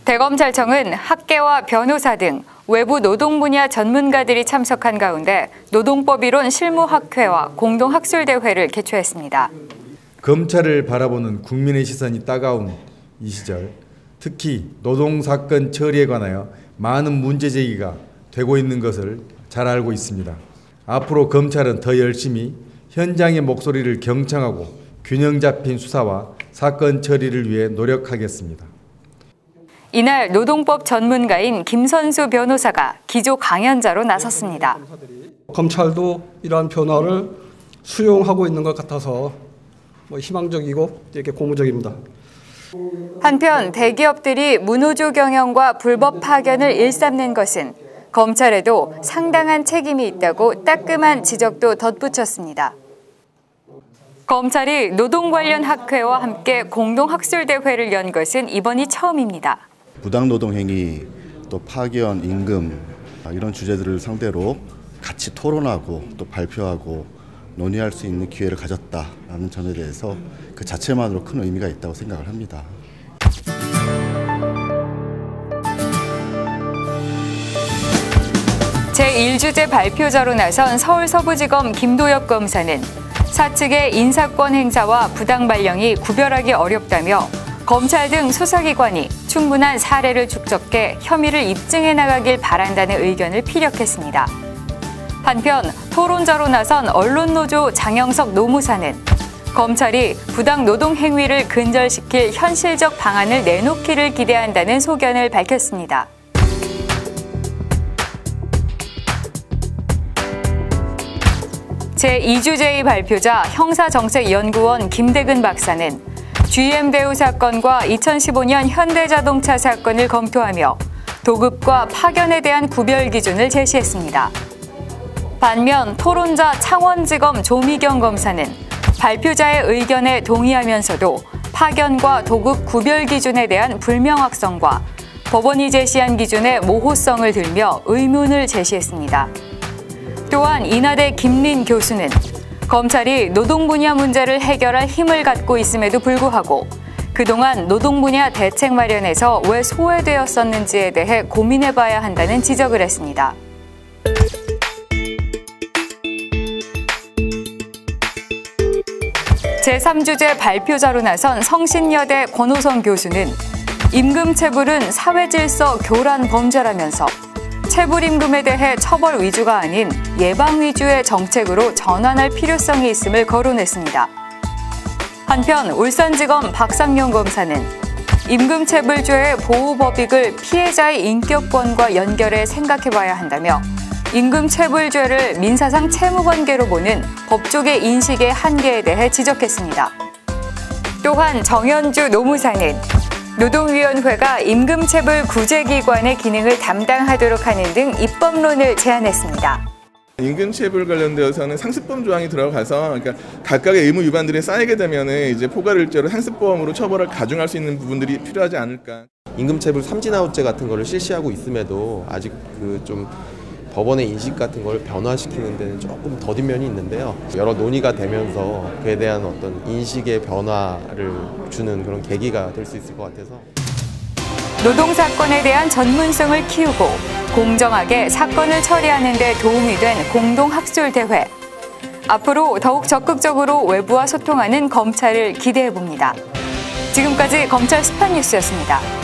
대검찰청은 학계와 변호사 등 외부 노동 분야 전문가들이 참석한 가운데 노동법 이론 실무학회와 공동학술대회를 개최했습니다. 검찰을 바라보는 국민의 시선이 따가운 이 시절, 특히 노동사건 처리에 관하여 많은 문제 제기가 되고 있는 것을 잘 알고 있습니다. 앞으로 검찰은 더 열심히 현장의 목소리를 경청하고 균형 잡힌 수사와 사건 처리를 위해 노력하겠습니다. 이날 노동법 전문가인 김선수 변호사가 기조 강연자로 나섰습니다. 검찰도 이러한 변화를 수용하고 있는 것 같아서 희망적이고 되게 고무적입니다. 한편 대기업들이 무노조 경영과 불법 파견을 일삼는 것은 검찰에도 상당한 책임이 있다고 따끔한 지적도 덧붙였습니다. 검찰이 노동 관련 학회와 함께 공동학술대회를 연 것은 이번이 처음입니다. 부당노동행위, 또 파견, 임금 이런 주제들을 상대로 같이 토론하고 또 발표하고 논의할 수 있는 기회를 가졌다는 점에 대해서 그 자체만으로 큰 의미가 있다고 생각을 합니다. 제1주제 발표자로 나선 서울서부지검 김도엽 검사는 사측의 인사권 행사와 부당 발령이 구별하기 어렵다며 검찰 등 수사기관이 충분한 사례를 축적해 혐의를 입증해 나가길 바란다는 의견을 피력했습니다. 한편 토론자로 나선 언론노조 장영석 노무사는 검찰이 부당 노동 행위를 근절시킬 현실적 방안을 내놓기를 기대한다는 소견을 밝혔습니다. 제2주제의 발표자 형사정책연구원 김대근 박사는 GM 대우 사건과 2015년 현대자동차 사건을 검토하며 도급과 파견에 대한 구별 기준을 제시했습니다. 반면 토론자 창원지검 조미경 검사는 발표자의 의견에 동의하면서도 파견과 도급 구별 기준에 대한 불명확성과 법원이 제시한 기준의 모호성을 들며 의문을 제시했습니다. 또한 인하대 김린 교수는 검찰이 노동 분야 문제를 해결할 힘을 갖고 있음에도 불구하고 그동안 노동 분야 대책 마련에서 왜 소외되었었는지에 대해 고민해봐야 한다는 지적을 했습니다. 제3주제 발표자로 나선 성신여대 권호성 교수는 임금체불은 사회질서 교란 범죄라면서 체불임금에 대해 처벌 위주가 아닌 예방 위주의 정책으로 전환할 필요성이 있음을 거론했습니다. 한편 울산지검 박상용 검사는 임금체불죄의 보호법익을 피해자의 인격권과 연결해 생각해봐야 한다며 임금체불죄를 민사상 채무관계로 보는 법조계 인식의 한계에 대해 지적했습니다. 또한 정현주 노무사는 노동위원회가 임금체불 구제기관의 기능을 담당하도록 하는 등 입법론을 제안했습니다. 임금체불 관련되어서는 상습범 조항이 들어가서 그러니까 각각의 의무 위반들이 쌓이게 되면 이제 포괄일죄로 상습범으로 처벌을 가중할 수 있는 부분들이 필요하지 않을까. 임금체불 삼진아웃제 같은 거를 실시하고 있음에도 아직 좀 법원의 인식 같은 걸 변화시키는 데는 조금 더딘 면이 있는데요. 여러 논의가 되면서 그에 대한 어떤 인식의 변화를 주는 그런 계기가 될 수 있을 것 같아서. 노동사건에 대한 전문성을 키우고 공정하게 사건을 처리하는 데 도움이 된 공동학술대회. 앞으로 더욱 적극적으로 외부와 소통하는 검찰을 기대해봅니다. 지금까지 검찰 스팟뉴스였습니다.